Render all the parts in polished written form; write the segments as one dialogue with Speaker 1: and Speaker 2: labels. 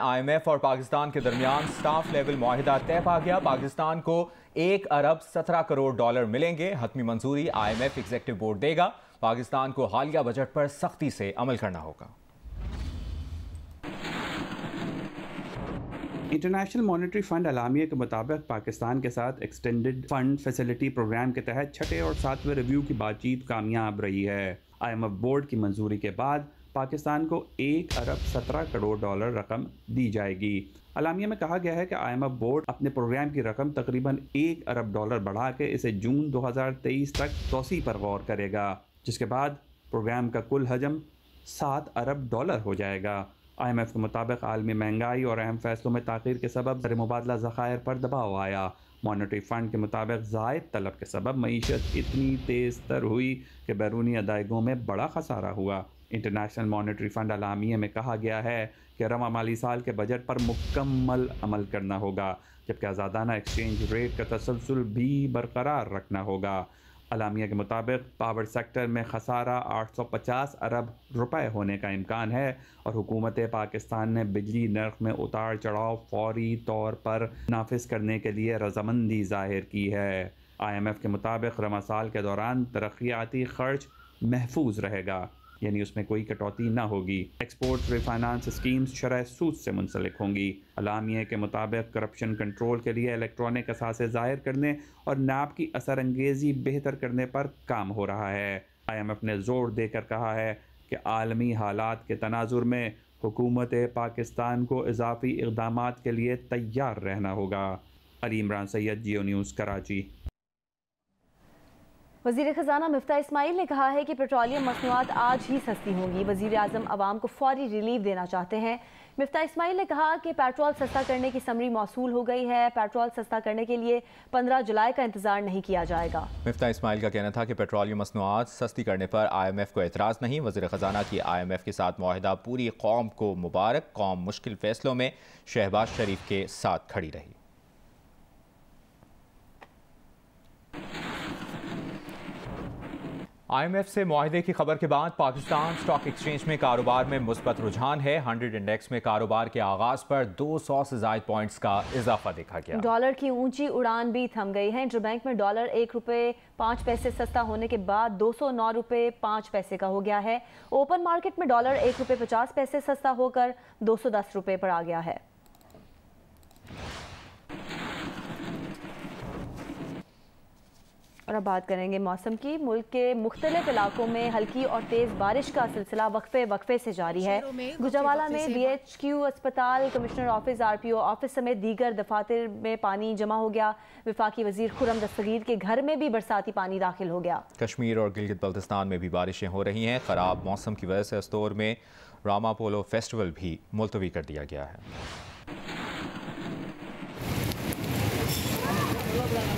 Speaker 1: IMF और पाकिस्तान के दरमियान स्टाफ लेवल मुआहिदा तय पा गया। पाकिस्तान को 1 अरब 17 करोड़ डॉलर मिलेंगे। हतमी मंजूरी IMF एग्जीक्यूटिव बोर्ड देगा। पाकिस्तान को हालिया बजट पर सख्ती से अमल करना होगा।
Speaker 2: इंटरनेशनल मॉनेटरी फंड अलामिया के मुताबिक पाकिस्तान के साथ एक्सटेंडेड फंड फैसिलिटी प्रोग्राम के तहत छठे और 7वें रिव्यू की बातचीत कामयाब रही है। IMF बोर्ड की मंजूरी के बाद पाकिस्तान को 1 अरब 17 करोड़ डॉलर रकम दी जाएगी। अलामिया में कहा गया है कि IMF बोर्ड अपने प्रोग्राम की रकम तकरीबन 1 अरब डॉलर बढ़ा के इसे जून 2023 तक तोसी पर गौर करेगा, जिसके बाद प्रोग्राम का कुल हजम 7 अरब डॉलर हो जाएगा। IMF के मुताबिक आलमी महंगाई और अहम फैसलों में ताख़ीर के सबब ज़र मुबादला ज़खायर पर दबाव आया। मॉनेटरी फ़ंड के मुताबिक ज़ायद तलब के सबब मईशत इतनी तेज़ तर हुई कि बैरूनी अदायगों में बड़ा खसारा हुआ। इंटरनेशनल मॉनेटरी फ़ंड अलामिया में कहा गया है कि रवा माली साल के बजट पर मुकम्मल अमल करना होगा, जबकि आज़ादाना एक्सचेंज रेट का तसलसल भी बरकरार रखना होगा। अलामिया के मुताबिक पावर सेक्टर में खसारा 850 अरब रुपए होने का इम्कान है और हुकूमत पाकिस्तान ने बिजली नर्ख में उतार चढ़ाव फौरी तौर पर नाफिज करने के लिए रजामंदी जाहिर की है। IMF के मुताबिक रवा साल के दौरान तरक्याती खर्च महफूज रहेगा, यानी उसमें कोई कटौती ना होगी। एक्सपोर्ट रिफाइनेंस स्कीम्स शरह सूद से मुंसलिक होंगी। अलामिया के मुताबिक करप्शन कंट्रोल के लिए इलेक्ट्रॉनिक असासे ज़ाहिर करने और नाप की असर अंगेज़ी बेहतर करने पर काम हो रहा है। IMF ने ज़ोर देकर कहा है कि आलमी हालात के तनाजुर में हुकूमत पाकिस्तान को इजाफी इक़दामात के लिए तैयार रहना होगा। अली इमरान सैयद, जियो न्यूज़, कराची।
Speaker 3: वज़ीर ख़ज़ाना मिफ्ता इस्माइल ने कहा है कि पेट्रोलियम मसनूआत आज ही सस्ती होंगी। वज़ीर आज़म आवाम को फौरी रिलीफ देना चाहते हैं। मिफ्ता इस्माइल ने कहा कि पेट्रोल सस्ता करने की समरी मौसूल हो गई है। पेट्रोल सस्ता करने के लिए 15 जुलाई का इंतजार नहीं किया जाएगा।
Speaker 1: मिफ्ता इस्माइल का कहना था कि पेट्रोलियम मसनूआत सस्ती करने पर IMF को एतराज़ नहीं। वज़ीर ख़ज़ाना की IMF के साथ मुआहिदा पूरी कौम को मुबारक। कौम मुश्किल फैसलों में शहबाज शरीफ के साथ खड़ी रही। IMF से मुआहिदे की खबर के बाद पाकिस्तान स्टॉक एक्सचेंज में कारोबार में मुस्बत रुझान है। 100 इंडेक्स में कारोबार के आगाज पर 200 से ज़ायद पॉइंट्स का इजाफा देखा गया।
Speaker 3: डॉलर की ऊंची उड़ान भी थम गई है। इंटरबैंक में डॉलर 1 रुपये 5 पैसे सस्ता होने के बाद 209 रुपये 5 पैसे का हो गया है। ओपन मार्केट में डॉलर 1 रुपये 50 पैसे सस्ता होकर 210 रुपये पर आ गया है। और अब बात करेंगे मौसम की। मुल्क के मुख्तलिफ इलाकों में हल्की और तेज़ बारिश का सिलसिला वक्फे से जारी है। गुजरावाला में BHQ अस्पताल, कमिश्नर ऑफिस, RPO ऑफिस समेत दीगर दफातर में पानी जमा हो गया। वफाकी वजीर खुर्रम दस्तगीर के घर में भी बरसाती पानी दाखिल हो गया।
Speaker 1: कश्मीर और गिलगित बल्तिस्तान में भी बारिशें हो रही हैं। खराब मौसम की वजह से अस्तोर में रामा पोलो फेस्टिवल भी मुलतवी कर दिया गया है।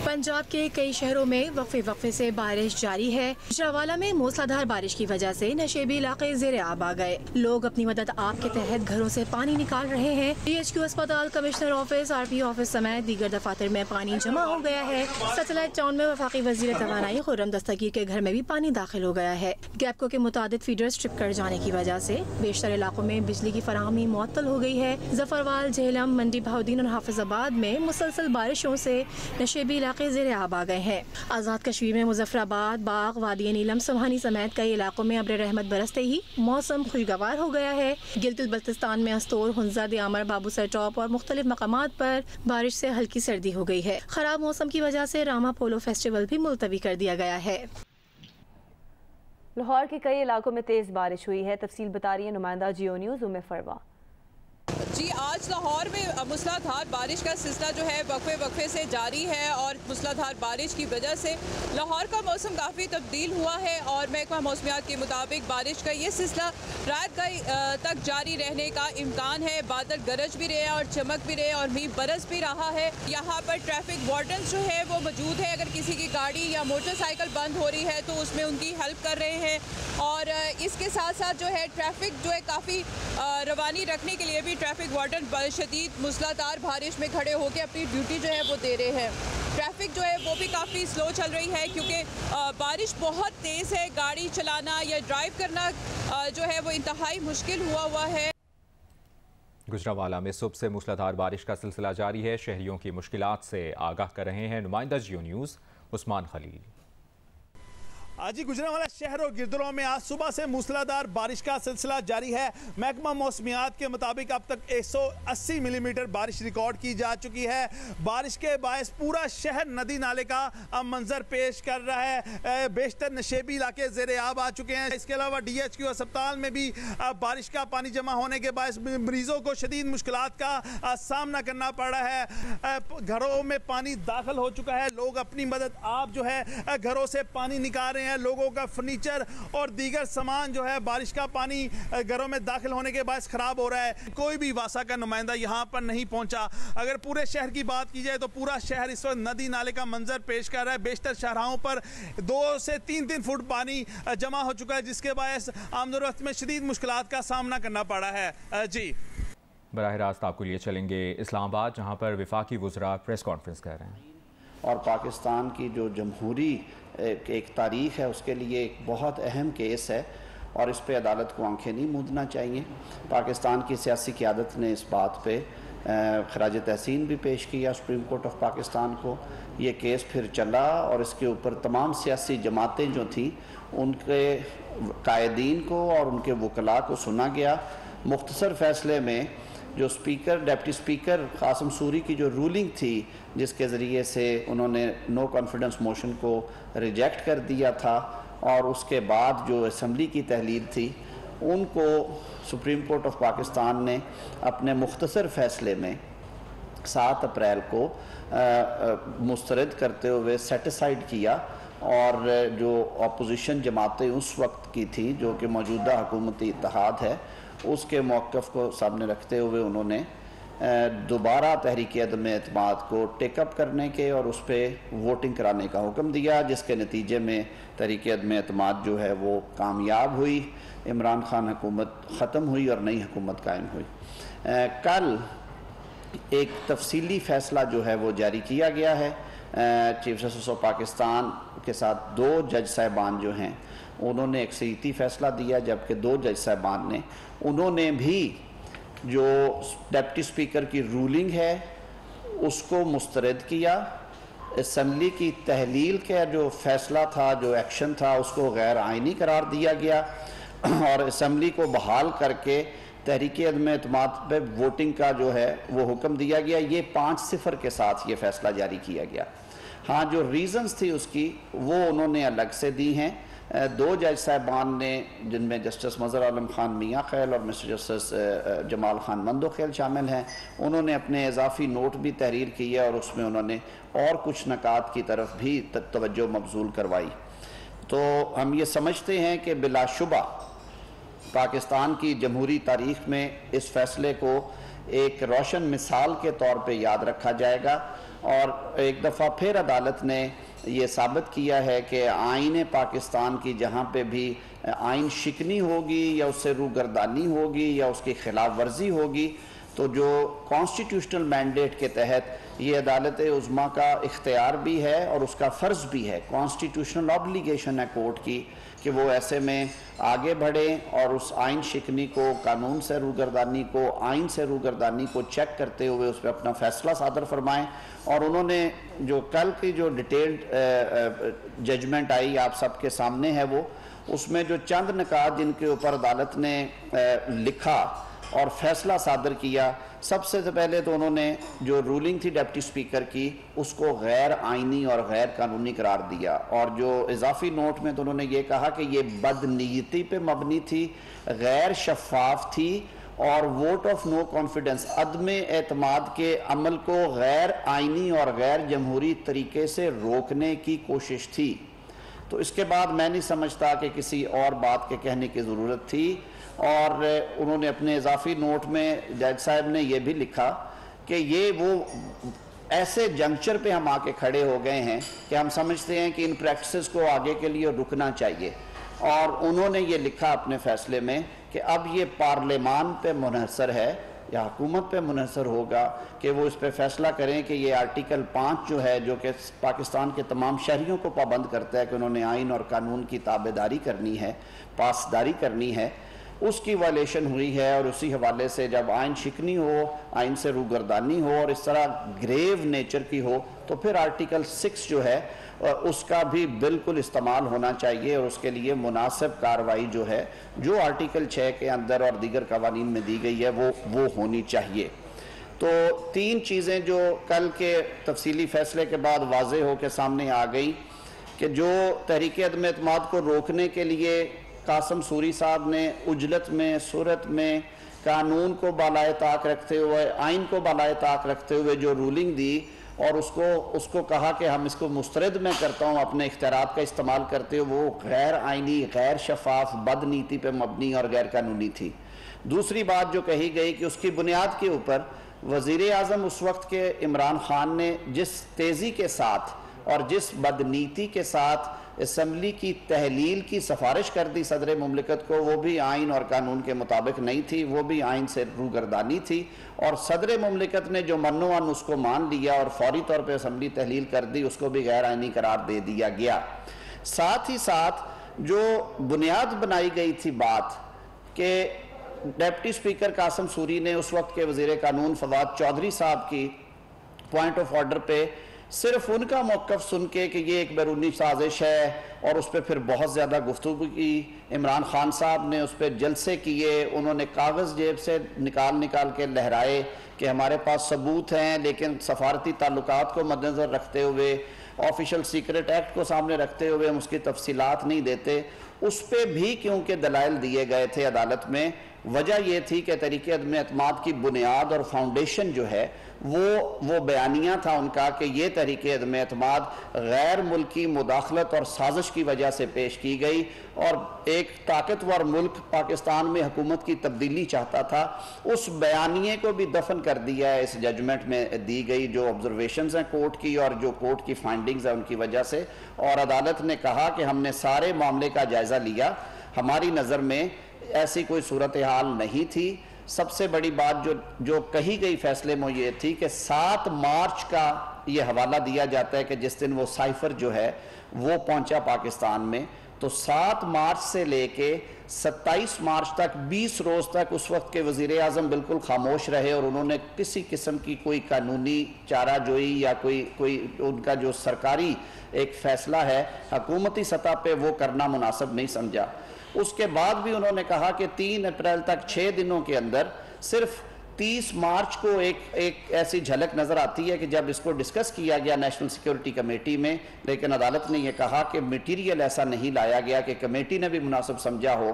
Speaker 4: पंजाब के कई शहरों में वक्फे से बारिश जारी है। गुजरावाला में मूसलाधार बारिश की वजह से नशेबी इलाके ज़ेरे आब आ गए। लोग अपनी मदद आप के तहत घरों से पानी निकाल रहे हैं। BHQ अस्पताल, कमिश्नर ऑफिस, RPO ऑफिस समेत दीगर दफातर में पानी जमा हो गया है। सैटेलाइट टाउन में वफाकी वजीर तवानाई खुर्रम दस्तगीर के घर में भी पानी दाखिल हो गया है। गैपको के मुतादिद फीडर स्ट्रिप कर जाने की वजह से बेशतर इलाकों में बिजली की फराहमी मुअत्तल हो गई है। जफरवाल, झेलम, मंडी बहाउद्दीन और हाफिजाबाद में मुसलसल बारिशों से नशेबी इलाके ज़ेरे आब आ गए हैं। आज़ाद कश्मीर में मुजफ्फराबाद, बाग, वादी नीलम, सुबहानी समेत कई इलाकों में अब्र रहमत बरसते ही मौसम खुशगवार हो गया है। गिलगित बल्तिस्तान में अस्तोर, हुंजा, दियामर, बाबूसर टॉप और मुख्तलिफ मकामात पर बारिश से हल्की सर्दी हो गई है। खराब मौसम की वजह से रामा पोलो फेस्टिवल भी मुलतवी कर दिया गया है।
Speaker 3: लाहौर के कई इलाकों में तेज बारिश हुई है। तफसील बता रही है नुमाइंदा जियो न्यूज़ उम्मे फरवा।
Speaker 5: जी, आज लाहौर में मूसलाधार बारिश का सिलसिला जो है वक्फे से जारी है और मूसलाधार बारिश की वजह से लाहौर का मौसम काफ़ी तब्दील हुआ है और महकमा मौसमियात के मुताबिक बारिश का ये सिलसिला रात तक जारी रहने का इम्कान है। बादल गरज भी रहे और चमक भी रहे और मींह बरस भी रहा है। यहाँ पर ट्रैफिक वार्डन जो है वो मौजूद है। अगर किसी की गाड़ी या मोटरसाइकिल बंद हो रही है तो उसमें उनकी हेल्प कर रहे हैं और इसके साथ साथ जो है ट्रैफिक जो है काफ़ी रवानी रखने के लिए भी ट्रैफिक वार्डन शदीद मूसलाधार बारिश में खड़े होकर अपनी ड्यूटी जो है वो दे रहे हैं। ट्रैफिक जो है वो भी काफ़ी स्लो चल रही है क्योंकि बारिश बहुत तेज़ है। गाड़ी चलाना या ड्राइव करना जो है वो इंतहाई मुश्किल हुआ है।
Speaker 1: गुजरांवाला में सुबह से मूसलाधार बारिश का सिलसिला जारी है। शहरियों की मुश्किलात से आगाह कर रहे हैं नुमाइंदा जियो न्यूज़ उस्मान खलील।
Speaker 6: आज ही गुजरांवाला शहर और गिरदुरों में आज सुबह से मूसलाधार बारिश का सिलसिला जारी है। महकमा मौसमियात के मुताबिक अब तक 180 मिलीमीटर बारिश रिकॉर्ड की जा चुकी है। बारिश के बायस पूरा शहर नदी नाले का मंजर पेश कर रहा है। बेशतर नशेबी इलाके ज़ेरे आब आ चुके हैं। इसके अलावा DHQ अस्पताल में भी बारिश का पानी जमा होने के बायस मरीजों को शदीद मुश्किलात का सामना करना पड़ रहा है। घरों में पानी दाखिल हो चुका है। लोग अपनी मदद आप जो है घरों से पानी निकाल रहे हैं। लोगों का फर्नीचर और दीगर सामान जो है बारिश का पानी घरों में दाखिल होने के बाद खराब हो रहा है। कोई भी वासा का नुमाइंदा यहां पर नहीं पहुंचा। अगर पूरे शहर की बात की जाए तो पूरा शहर इस वक्त नदी नाले का मंजर पेश कर रहा है। बेशतर शाहराहों पर 2 से 3 फुट पानी जमा हो चुका है, जिसके बायस आमदोरफ्त में शदीद मुश्किलात का सामना करना पड़ा है। जी
Speaker 1: बराह रास्त आपको लिए चलेंगे इस्लामाबाद, जहां पर वफाकी वुज़रा प्रेस कॉन्फ्रेंस कर रहे हैं।
Speaker 7: और पाकिस्तान की जो जमहूरी एक तारीख़ है उसके लिए एक बहुत अहम केस है और इस पे अदालत को आंखें नहीं मूंदना चाहिए। पाकिस्तान की सियासी क़यादत ने इस बात पे खराज तहसीन भी पेश किया सुप्रीम कोर्ट ऑफ पाकिस्तान को। ये केस फिर चला और इसके ऊपर तमाम सियासी जमातें जो थीं उनके कायदीन को और उनके वकला को सुना गया। मुख्तसर फ़ैसले में जो डिप्टी स्पीकर कासिम सूरी की जो रूलिंग थी जिसके ज़रिए से उन्होंने नो कॉन्फिडेंस मोशन को रिजेक्ट कर दिया था और उसके बाद जो असम्बली की तहलील थी उनको सुप्रीम कोर्ट ऑफ पाकिस्तान ने अपने मुख्तसर फ़ैसले में 7 अप्रैल को मुस्तरद करते हुए सेटिसाइड किया। और जो अपोजिशन जमातें उस वक्त की थी जो कि मौजूदा हुकूमती इत्तेहाद है उसके मौक़िफ़ को सामने रखते हुए उन्होंने दोबारा तहरीक अदम एतमाद को टेकअप करने के और उस पर वोटिंग कराने का हुक्म दिया, जिसके नतीजे में तहरीक अदम एतमाद जो है वो कामयाब हुई। इमरान खान हुकूमत ख़त्म हुई और नई हुकूमत कायम हुई। कल एक तफसीली फ़ैसला जो है वो जारी किया गया है। चीफ जस्टिस ऑफ पाकिस्तान के साथ 2 जज साहिबान जो हैं उन्होंने एक सईती फ़ैसला दिया, जबकि 2 जज साहिबान ने उन्होंने भी जो डिप्टी स्पीकर की रूलिंग है उसको मुस्तरद किया। असम्बली की तहलील का जो फ़ैसला था, जो एक्शन था, उसको गैर आइनी करार दिया गया और असम्बली को बहाल करके तहरीक अदम एतमाद पे वोटिंग का जो है वो हुक्म दिया गया। ये 5-0 के साथ ये फ़ैसला जारी किया गया। हाँ, जो रीज़न्स थी उसकी वो उन्होंने अलग से दी हैं। 2 जज साहिबान ने, जिनमें जस्टिस मज़हर आलम खान मियाँ खैल और मिस्टर जस्टिस जमाल खान मंदोखेल शामिल हैं, उन्होंने अपने इजाफी नोट भी तहरीर की है और उसमें उन्होंने और कुछ नकात की तरफ भी तवज्जो मबजूल करवाई। तो हम ये समझते हैं कि बिलाशुबा पाकिस्तान की जमहूरी तारीख़ में इस फ़ैसले को एक रोशन मिसाल के तौर पे याद रखा जाएगा और एक दफ़ा फिर अदालत ने ये साबित किया है कि आईन पाकिस्तान की जहाँ पे भी आइन शिकनी होगी या उससे रूगर्दानी होगी या उसकी खिलाफ वर्जी होगी तो जो कॉन्स्टिट्यूशनल मैंडेट के तहत ये अदालत उज़्मा का इख्तियार भी है और उसका फ़र्ज़ भी है, कॉन्स्टिट्यूशनल ऑब्लिगेशन है कोर्ट की कि वो ऐसे में आगे बढ़ें और उस आइन शिकनी को, कानून से रूगर्दानी को, आइन से रूगर्दानी को चेक करते हुए उस पर अपना फ़ैसला सादर फरमाएं। और उन्होंने जो कल की जो डिटेल्ड जजमेंट आई आप सबके सामने है वो, उसमें जो चंद निकात जिनके ऊपर अदालत ने लिखा और फैसला सादर किया, सबसे पहले तो उन्होंने जो रूलिंग थी डिप्टी स्पीकर की उसको गैर आइनी और गैर कानूनी करार दिया और जो इजाफी नोट में तो उन्होंने ये कहा कि ये बदनीयती पे मबनी थी, गैर शफाफ थी और वोट ऑफ नो कॉन्फिडेंस अदम एतमाद के अमल को गैर आइनी और गैर जमहूरी तरीके से रोकने की कोशिश थी। तो इसके बाद मैं नहीं समझता कि किसी और बात के कहने की ज़रूरत थी। और उन्होंने अपने इजाफी नोट में जज साहब ने यह भी लिखा कि ये वो ऐसे जंक्चर पे हम आके खड़े हो गए हैं कि हम समझते हैं कि इन प्रैक्टिसेस को आगे के लिए रुकना चाहिए। और उन्होंने ये लिखा अपने फैसले में कि अब ये पार्लियामान पे मुनहसर है या हुकूमत पे मुनहसर होगा कि वो इस पे फैसला करें कि ये आर्टिकल 5 जो है, जो कि पाकिस्तान के तमाम शहरियों को पाबंद करता है कि उन्होंने आइन और कानून की ताबेदारी करनी है, पासदारी करनी है, उसकी वायलेशन हुई है, और उसी हवाले से जब आइन शिकनी हो, आइन से रूगर्दानी हो और इस तरह ग्रेव नेचर की हो, तो फिर आर्टिकल 6 जो है उसका भी बिल्कुल इस्तेमाल होना चाहिए, और उसके लिए मुनासिब कार्रवाई जो है जो आर्टिकल 6 के अंदर और दीगर कवानीन में दी गई है वो होनी चाहिए। तो 3 चीज़ें जो कल के तफसीली फैसले के बाद वाज़े हो के सामने आ गई कि जो तहरीक अदम एतमाद को रोकने के लिए कासिम सूरी साहब ने उजलत में, सूरत में कानून को बालाए ताक रखते हुए, आइन को बालाए ताक रखते हुए जो रूलिंग दी और उसको कहा कि हम इसको मुस्तरद मैं करता हूँ अपने इख्तियारात का इस्तेमाल करते हुए, वो गैर आइनी, गैर शफाफ, बदनीति पे मबनी और गैर कानूनी थी। दूसरी बात जो कही गई कि उसकी बुनियाद के ऊपर वज़ीर आज़म उस वक्त के इमरान खान ने जिस तेज़ी के साथ और जिस बदनीति के साथ असम्बली की तहलील की सिफारिश कर दी सदर मुमलिकत को, वो भी आइन और कानून के मुताबिक नहीं थी, वो भी आइन से रूगर्दानी थी, और सदर मुमलिकत ने जो मन्नोअन उसको मान लिया और फौरी तौर पर असम्बली तहलील कर दी, उसको भी गैर आइनी करार दे दिया गया। साथ ही साथ जो बुनियाद बनाई गई थी बात कि डिप्टी स्पीकर कासिम सूरी ने उस वक्त के वज़ीर कानून फवाद चौधरी साहब की पॉइंट ऑफ ऑर्डर पे सिर्फ उनका मौक़िफ़ सुन के कि ये एक बैरूनी साजिश है, और उस पर फिर बहुत ज़्यादा गुफ्तगू की। इमरान खान साहब ने उस पर जलसे किए, उन्होंने कागज़ जेब से निकाल के लहराए कि हमारे पास सबूत हैं, लेकिन सफारती ताल्लुकात को मद्देनज़र रखते हुए, ऑफिशियल सीक्रेट एक्ट को सामने रखते हुए हम उसकी तफसीलात नहीं देते। उस पर भी क्योंकि दलाइल दिए गए थे अदालत में, वजह यह थी कि तहरीक अदम एतमाद की बुनियाद और फाउंडेशन जो है वो बयानिया था उनका कि ये तहरीक अदम एतमाद गैर मुल्की मुदाखलत और साजिश की वजह से पेश की गई, और एक ताकतवर मुल्क पाकिस्तान में हुकूमत की तब्दीली चाहता था। उस बयानिए को भी दफन कर दिया है इस जजमेंट में दी गई जो ऑब्जर्वेशंस हैं कोर्ट की और जो कोर्ट की फाइंडिंग्स हैं उनकी वजह से। और अदालत ने कहा कि हमने सारे मामले का जायज़ा लिया, हमारी नज़र में ऐसी कोई सूरत हाल नहीं थी। सबसे बड़ी बात जो कही गई फैसले में ये थी कि 7 मार्च का ये हवाला दिया जाता है कि जिस दिन वो साइफर जो है वो पहुंचा पाकिस्तान में, तो 7 मार्च से लेके 27 मार्च तक 20 रोज़ तक उस वक्त के वज़ीर आज़म बिल्कुल खामोश रहे, और उन्होंने किसी किस्म की कोई कानूनी चाराजोई या कोई उनका जो सरकारी एक फ़ैसला है हुकूमती सतह पे वो करना मुनासिब नहीं समझा। उसके बाद भी उन्होंने कहा कि 3 अप्रैल तक 6 दिनों के अंदर सिर्फ 30 मार्च को एक ऐसी झलक नज़र आती है कि जब इसको डिस्कस किया गया नेशनल सिक्योरिटी कमेटी में, लेकिन अदालत ने यह कहा कि मटीरियल ऐसा नहीं लाया गया कि कमेटी ने भी मुनासिब समझा हो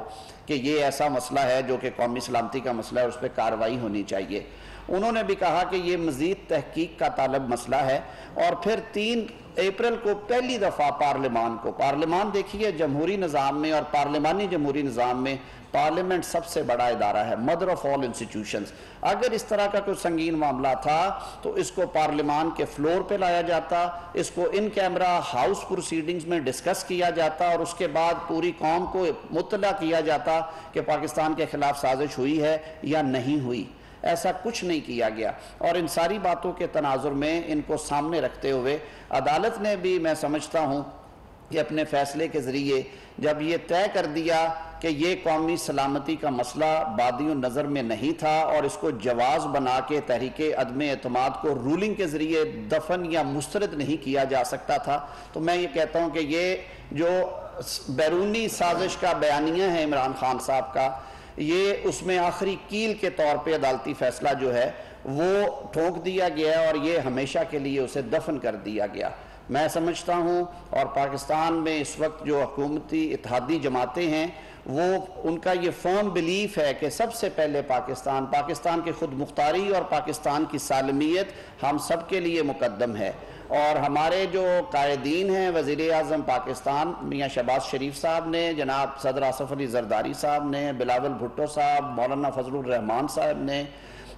Speaker 7: कि ये ऐसा मसला है जो कि कौमी सलामती का मसला है, उस पर कार्रवाई होनी चाहिए। उन्होंने भी कहा कि ये मज़ीद तहकीक का तालब मसला है। और फिर 3 अप्रैल को पहली दफ़ा पार्लियामान देखिए जमहूरी निज़ाम में और पार्लिमानी जमहूरी निज़ाम में पार्लियामेंट सबसे बड़ा इदारा है, मदर ऑफ ऑल इंस्टीट्यूशंस। अगर इस तरह का कोई संगीन मामला था तो इसको पार्लियामान के फ्लोर पे लाया जाता, इसको इन कैमरा हाउस प्रोसीडिंग्स में डिस्कस किया जाता और उसके बाद पूरी कौम को मुत्तला किया जाता कि पाकिस्तान के खिलाफ साजिश हुई है या नहीं हुई। ऐसा कुछ नहीं किया गया, और इन सारी बातों के तनाजुर में इनको सामने रखते हुए अदालत ने भी, मैं समझता हूँ कि अपने फैसले के ज़रिए जब ये तय कर दिया कि ये कौमी सलामती का मसला बादियों नज़र में नहीं था और इसको जवाज़ बना के तहरीक अदम एतमाद को रूलिंग के ज़रिए दफन या मुस्तरद नहीं किया जा सकता था, तो मैं ये कहता हूँ कि ये जो बैरूनी साजिश का बयानिया है इमरान खान साहब का, ये उसमें आखिरी कील के तौर पे अदालती फैसला जो है वो ठोक दिया गया और ये हमेशा के लिए उसे दफन कर दिया गया। मैं समझता हूँ, और पाकिस्तान में इस वक्त जो हुकूमती इत्तेहादी जमातें हैं वो उनका ये फर्म बिलीफ है कि सबसे पहले पाकिस्तान की खुद मुख्तारी और पाकिस्तान की सालमियत हम सब के लिए मुकद्दम है। और हमारे जो कायदीन हैं, वज़ीर आज़म पाकिस्तान मियाँ शहबाज शरीफ साहब ने, जनाब सदर आसफ अली जरदारी साहब ने, बिलावल भुट्टो साहब, मौलाना फजलुर रहमान साहब ने,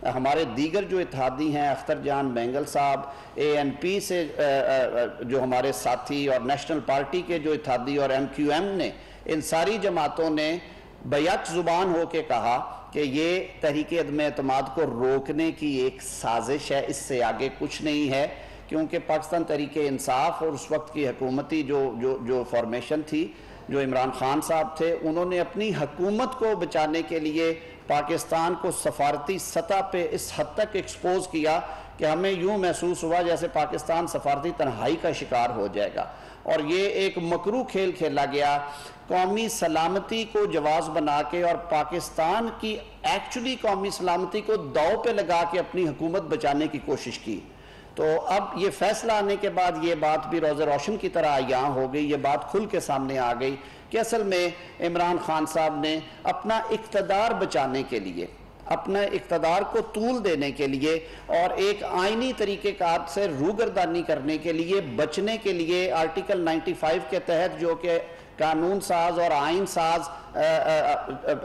Speaker 7: हमारे दीगर जो इत्तेहादी हैं अख्तर जान बेंगल साहब, ANP से जो हमारे साथी और नेशनल पार्टी के जो इत्तेहादी और MQM ने, इन सारी जमातों ने बैक ज़ुबान हो के कहा कि ये तहरीक अदम एतमाद को रोकने की एक साजिश है, इससे आगे कुछ नहीं है। क्योंकि पाकिस्तान तहरीक इंसाफ और उस वक्त की हुकूमती जो फॉर्मेशन थी, जो इमरान खान साहब थे, उन्होंने अपनी हुकूमत को बचाने के लिए पाकिस्तान को सफारती सतह पे इस हद तक एक्सपोज किया कि हमें यूं महसूस हुआ जैसे पाकिस्तान सफारती तन्हाई का शिकार हो जाएगा। और ये एक मकरू खेल खेला गया, कौमी सलामती को जवाब बना के और पाकिस्तान की एक्चुअली कौमी सलामती को दांव पे लगा के अपनी हुकूमत बचाने की कोशिश की। तो अब ये फैसला आने के बाद ये बात भी रोज़े रोशन की तरह यहाँ हो गई, ये बात खुल के सामने आ गई कि असल में इमरान खान साहब ने अपना इक़्तिदार बचाने के लिए, अपने इक़्तिदार को तूल देने के लिए और एक आइनी तरीक़ेकार से रूगर्दानी करने के लिए, बचने के लिए आर्टिकल 95 के तहत जो कि कानून साज और आइन साज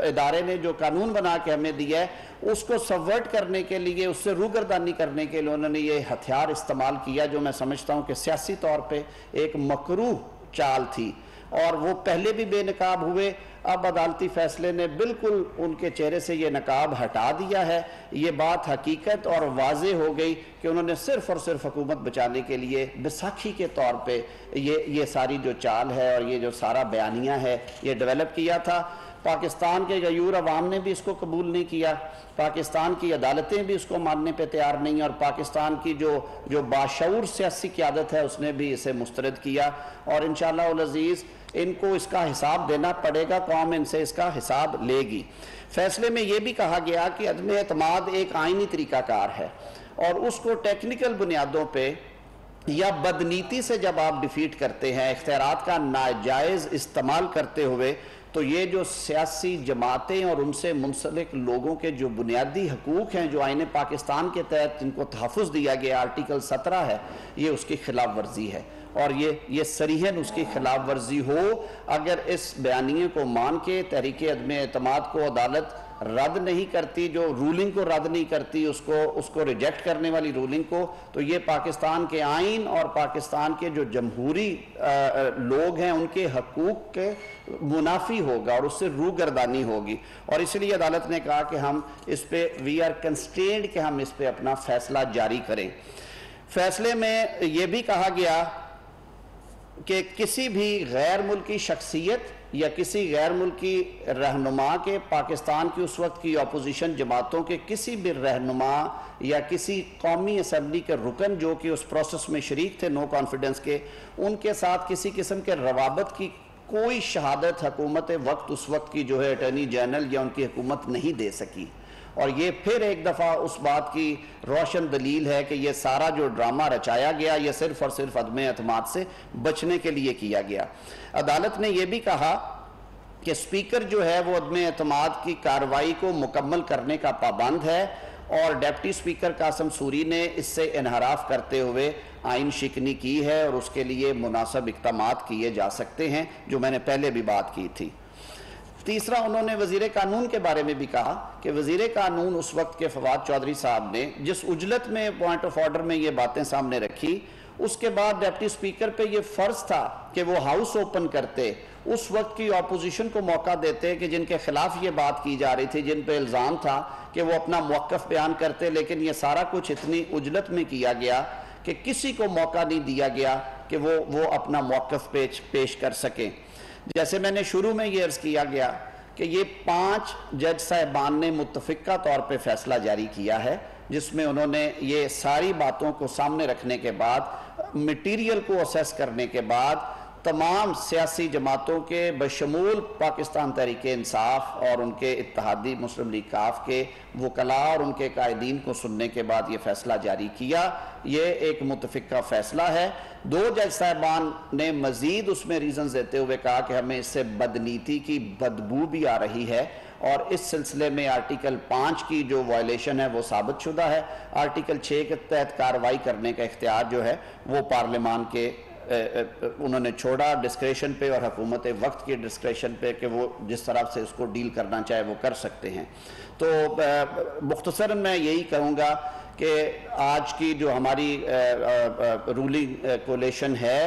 Speaker 7: इदारे ने जो कानून बना के हमें दिया है, उसको सबवर्ट करने के लिए, उससे रूगर्दानी करने के लिए उन्होंने ये हथियार इस्तेमाल किया, जो मैं समझता हूँ कि सियासी तौर पे एक मकरूह चाल थी। और वो पहले भी बेनकाब हुए, अब अदालती फैसले ने बिल्कुल उनके चेहरे से ये नकाब हटा दिया है। ये बात हकीकत और वाजे हो गई कि उन्होंने सिर्फ और सिर्फ हुकूमत बचाने के लिए बैसाखी के तौर पे ये सारी जो चाल है और ये जो सारा बयानिया है ये डेवलप किया था। पाकिस्तान के गयूर अवाम ने भी इसको कबूल नहीं किया, पाकिस्तान की अदालतें भी इसको मानने पे तैयार नहीं, और पाकिस्तान की जो बाशऊर सियासी क़यादत है उसने भी इसे मुस्तरद किया। और इंशाअल्लाह उल अज़ीज़ इनको इसका हिसाब देना पड़ेगा, कौम इनसे इसका हिसाब लेगी। फैसले में यह भी कहा गया कि अदम एतमाद एक आइनी तरीक़ाकार है और उसको टेक्निकल बुनियादों पे या बदनीति से जब आप डिफीट करते हैं, इख्तियारात का नाजायज़ इस्तेमाल करते हुए, तो ये जो सियासी जमातें और उनसे मुंसलिक लोगों के जो बुनियादी हकूक़ हैं जो आईन पाकिस्तान के तहत जिनको तहफ़्फ़ुज़ दिया गया आर्टिकल 17 है, ये उसकी खिलाफ वर्जी है। और ये सरीहन उसकी खिलाफ वर्जी हो। अगर इस बयानिए को मान के तहरीक अदम एतमाद को अदालत रद्द नहीं करती, जो रूलिंग को रद्द नहीं करती, उसको रिजेक्ट करने वाली रूलिंग को, तो ये पाकिस्तान के आइन और पाकिस्तान के जो जमहूरी लोग हैं उनके हकूक़ के मुनाफी होगा और उससे रूगर्दानी होगी। और इसलिए अदालत ने कहा कि हम इस पे वी आर कंस्ट्रेंड कि हम इस पे अपना फैसला जारी करें। फैसले में यह भी कहा गया कि किसी भी गैर मुल्की शख्सियत या किसी गैर मुल्की रहनुमा के, पाकिस्तान की उस वक्त की अपोजिशन जमातों के किसी भी रहनुमा या किसी कौमी असम्बली के रुकन जो कि उस प्रोसेस में शरीक थे नो कॉन्फिडेंस के, उनके साथ किसी किस्म के रवाबत की कोई शहादत हुकूमत वक्त उस वक्त की जो है अटॉर्नी जनरल या उनकी हुकूमत नहीं दे सकी। और ये फिर एक दफ़ा उस बात की रोशन दलील है कि ये सारा जो ड्रामा रचाया गया ये सिर्फ और सिर्फ अदम एतमाद से बचने के लिए किया गया। अदालत ने यह भी कहा कि स्पीकर जो है वो अदम एतमाद की कार्रवाई को मुकम्मल करने का पाबंद है और डिप्टी स्पीकर कासिम सूरी ने इससे इनहराफ करते हुए आइन शिकनी की है और उसके लिए मुनासिब इक़दामात किए जा सकते हैं, जो मैंने पहले भी बात की थी। तीसरा, उन्होंने वज़ीर कानून के बारे में भी कहा कि वज़ीर कानून उस वक्त के फवाद चौधरी साहब ने जिस उजलत में पॉइंट ऑफ ऑर्डर में ये बातें सामने रखी, उसके बाद डिप्टी स्पीकर पे ये फ़र्ज़ था कि वो हाउस ओपन करते, उस वक्त की अपोजिशन को मौका देते कि जिनके खिलाफ ये बात की जा रही थी, जिन पे इल्ज़ाम था, कि वो अपना मौक़िफ़ बयान करते। लेकिन ये सारा कुछ इतनी उजलत में किया गया कि किसी को मौका नहीं दिया गया कि वो अपना मौक़िफ़ पेश कर सकें। जैसे मैंने शुरू में ये अर्ज़ किया गया कि ये 5 जज साहिबान ने मुत्तफ़िक़ा तौर पे फैसला जारी किया है, जिसमें उन्होंने ये सारी बातों को सामने रखने के बाद, मटीरियल को असेस करने के बाद, तमाम सियासी जमातों के बशमूल पाकिस्तान तहरीक इंसाफ और उनके इत्तेहादी मुस्लिम लीग काफ के वकला और उनके कायदीन को सुनने के बाद ये फैसला जारी किया। ये एक मुत्तफ़िक़ा फैसला है। 2 जज साहबान ने मज़ीद उसमें रीज़न देते हुए कहा कि हमें इससे बदनीति की बदबू भी आ रही है और इस सिलसिले में आर्टिकल 5 की जो वायलेशन है वो साबित शुदा है। आर्टिकल 6 के तहत कार्रवाई करने का इख्तियार जो है वो पार्लियामान के उन्होंने छोड़ा डिस्क्रेशन पे और हुकूमत वक्त की डिस्क्रेशन पे कि वो जिस तरह से उसको डील करना चाहे वो कर सकते हैं। तो मुख्तसरन मैं यही कहूँगा कि आज की जो हमारी रूलिंग कोलेशन है,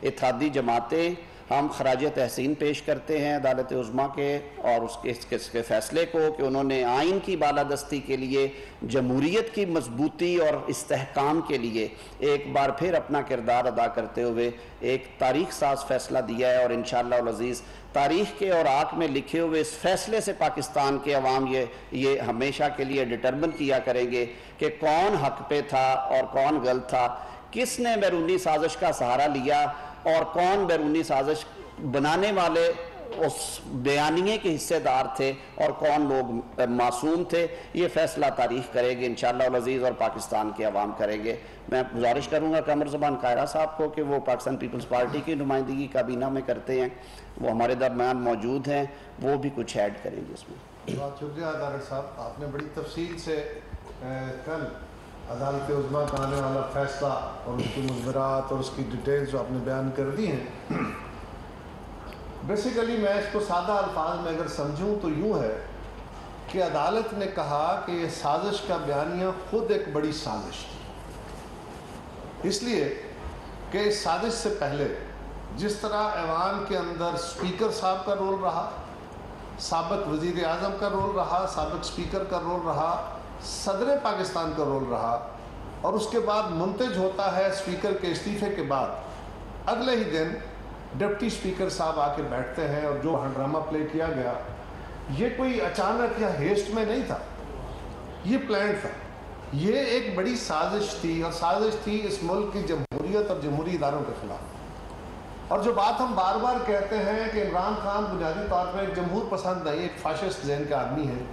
Speaker 7: इत्तेहादी जमातें हम खराज तहसीन पेश करते हैं अदालत उज़्मा के और इसके फ़ैसले को कि उन्होंने आइन की बालादस्ती के लिए, जमहूरियत की मजबूती और इस्तेहकाम के लिए एक बार फिर अपना किरदार अदा करते हुए एक तारीख साज फ़ैसला दिया है। और इंशाअल्लाह अज़ीज़ तारीख़ के और आँख में लिखे हुए इस फ़ैसले से पाकिस्तान के अवाम ये हमेशा के लिए डिटर्मिन किया करेंगे कि कौन हक पे था और कौन गलत था, किसने बैरूनी साजिश का सहारा लिया और कौन बैरूनी साजिश बनाने वाले उस बयानिए के हिस्सेदार थे और कौन लोग मासूम थे। ये फ़ैसला तारीख़ करेंगे इंशाअल्लाह अज़ीज़ और पाकिस्तान के अवाम करेंगे। मैं गुजारिश करूँगा कमर ज़बान कायरा साहब को कि वो पाकिस्तान पीपल्स पार्टी की नुमाइंदगी काबीना में करते हैं, वो हमारे दरमियान मौजूद हैं, वो भी कुछ ऐड करेंगे इसमें।
Speaker 8: बहुत शुक्रिया अदालत साहब, आपने बड़ी तफसील से कल अदालत उज़्मा का आने वाला फ़ैसला और उसकी मुज़मरात और उसकी डिटेल्स जो आपने बयान कर दी हैं। बेसिकली मैं इसको सादा अल्फाज में अगर समझूं तो यूँ है कि अदालत ने कहा कि ये साजिश का बयानिया खुद एक बड़ी साजिश थी, इसलिए कि इस साजिश से पहले जिस तरह ऐवान के अंदर स्पीकर साहब का रोल रहा, साबिक़ वज़ीर आज़म का रोल रहा, साबिक़ स्पीकर का रोल रहा, सदर पाकिस्तान का रोल रहा, और उसके बाद मुंतज होता है स्पीकर के इस्तीफ़े के बाद अगले ही दिन डिप्टी स्पीकर साहब आके बैठते हैं। और जो ड्रामा प्ले किया गया ये कोई अचानक या हेस्ट में नहीं था, ये प्लान था, ये एक बड़ी साजिश थी। और साजिश थी इस मुल्क की जमहूरियत और जमहूरी इदारों के खिलाफ। और जो बात हम बार बार कहते हैं कि इमरान खान बुनियादी तौर पर एक जमहूर पसंद नहीं, एक फाशिस्ट ज़हन का आदमी है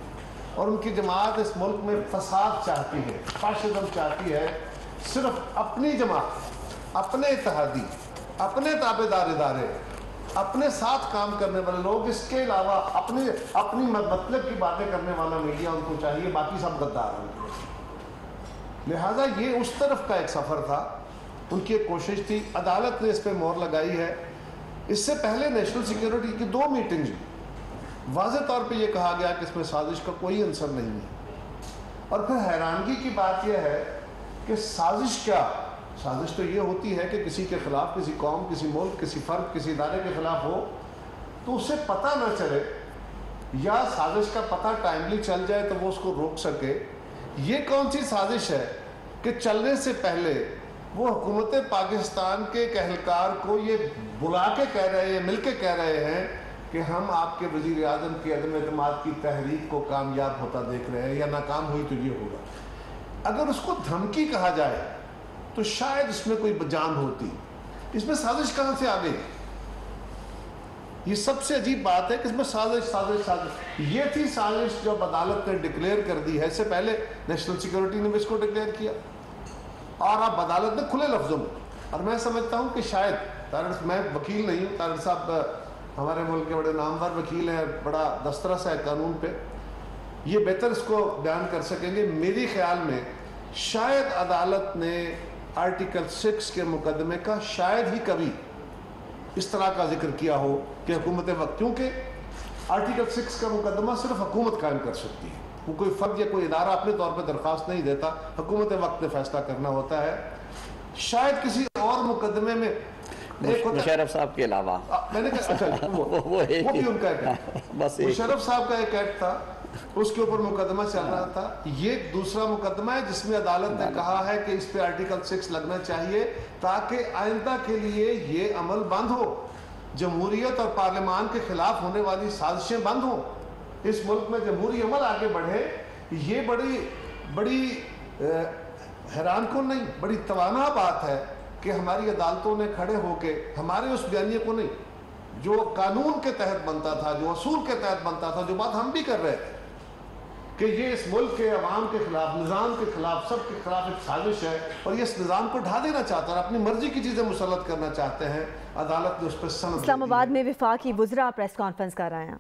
Speaker 8: और उनकी जमात इस मुल्क में फसाद चाहती है, फाशिज्म चाहती है, सिर्फ अपनी जमात, अपने इत्तेहादी, अपने ताबेदार इदारे, अपने साथ काम करने वाले लोग, इसके अलावा अपनी मतलब की बातें करने वाला मीडिया उनको चाहिए, बाकी सब गद्दार हैं। लिहाजा ये उस तरफ का एक सफ़र था, उनकी एक कोशिश थी, अदालत ने इस पर मोहर लगाई है। इससे पहले नेशनल सिक्योरिटी की 2 मीटिंग्स वाज़े तौर पे ये कहा गया कि इसमें साजिश का कोई अंसर नहीं है। और फिर हैरानगी की बात यह है कि साजिश क्या, साजिश तो ये होती है कि किसी के ख़िलाफ़, किसी कौम, किसी मुल्क, किसी फ़र्द, किसी इदारे के ख़िलाफ़ हो तो उसे पता ना चले या साजिश का पता टाइमली चल जाए तो वो उसको रोक सके। ये कौन सी साजिश है कि चलने से पहले वो हुकूमत पाकिस्तान के कहलकार को ये बुला के कह रहे हैं, मिल के कह रहे हैं कि हम आपके वज़ीर आज़म की अदम एतमाद की तहरीक को कामयाब होता देख रहे हैं, या नाकाम हुई तो ये होगा। अगर उसको धमकी कहा जाए तो शायद इसमें कोई जान होती, इसमें साजिश कहाँ से आ गई? ये सबसे अजीब बात है कि इसमें साजिश ये थी साजिश जब अदालत ने डिक्लेयर कर दी है। इससे पहले नेशनल सिक्योरिटी ने भी इसको डिक्लेयर किया और अब अदालत ने खुले लफ्ज़ों में, और मैं समझता हूँ कि शायद मैं वकील नहीं हूँ, तारिक साहब हमारे मुल्क के बड़े नामवर वकील हैं, बड़ा दस्तरस है कानून पे, ये बेहतर इसको बयान कर सकेंगे। मेरे ख्याल में शायद अदालत ने आर्टिकल 6 के मुकदमे का शायद ही कभी इस तरह का जिक्र किया हो कि हुकूमत वक्त, क्योंकि आर्टिकल 6 का मुकदमा सिर्फ हुकूमत कायम कर सकती है, वो कोई फ़र्द या कोई इदारा अपने तौर पर दरख्वास्त नहीं देता, हुकूमत वक्त ने फैसला करना होता है। शायद किसी और मुकदमे में
Speaker 7: मुशर्रफ साहब के अलावा
Speaker 8: मैंने कहा अच्छा वो भी उनका एक एक्ट, बस मुशर्रफ साहब का एक एक्ट था, उसके ऊपर मुकदमा चल रहा था। ये दूसरा मुकदमा है जिसमें अदालत ने कहा है कि इस पे आर्टिकल 6 लगना चाहिए ताकि आइंदा के लिए ये अमल बंद हो, जमहूरियत और पार्लियामान के खिलाफ होने वाली साजिशें बंद हो, इस मुल्क में जमहूरी अमल आगे बढ़े। ये बड़ी हैरान कौन नहीं, बड़ी तवाना बात है कि हमारी अदालतों ने खड़े होके हमारे उस बयानिए को नहीं, जो कानून के तहत बनता था, जो असूल के तहत बनता था, जो बात हम भी कर रहे थे कि ये इस मुल्क के अवाम के खिलाफ, निज़ाम के खिलाफ, सब के खिलाफ एक साजिश है और ये इस निज़ाम को ढा देना चाहता है, अपनी मर्जी की चीज़ें मुसल्लत करना चाहते हैं। अदालत ने उस पर समझ।
Speaker 3: इस्लामाबाद में वफाकी वुज़रा प्रेस कॉन्फ्रेंस कर रहे हैं।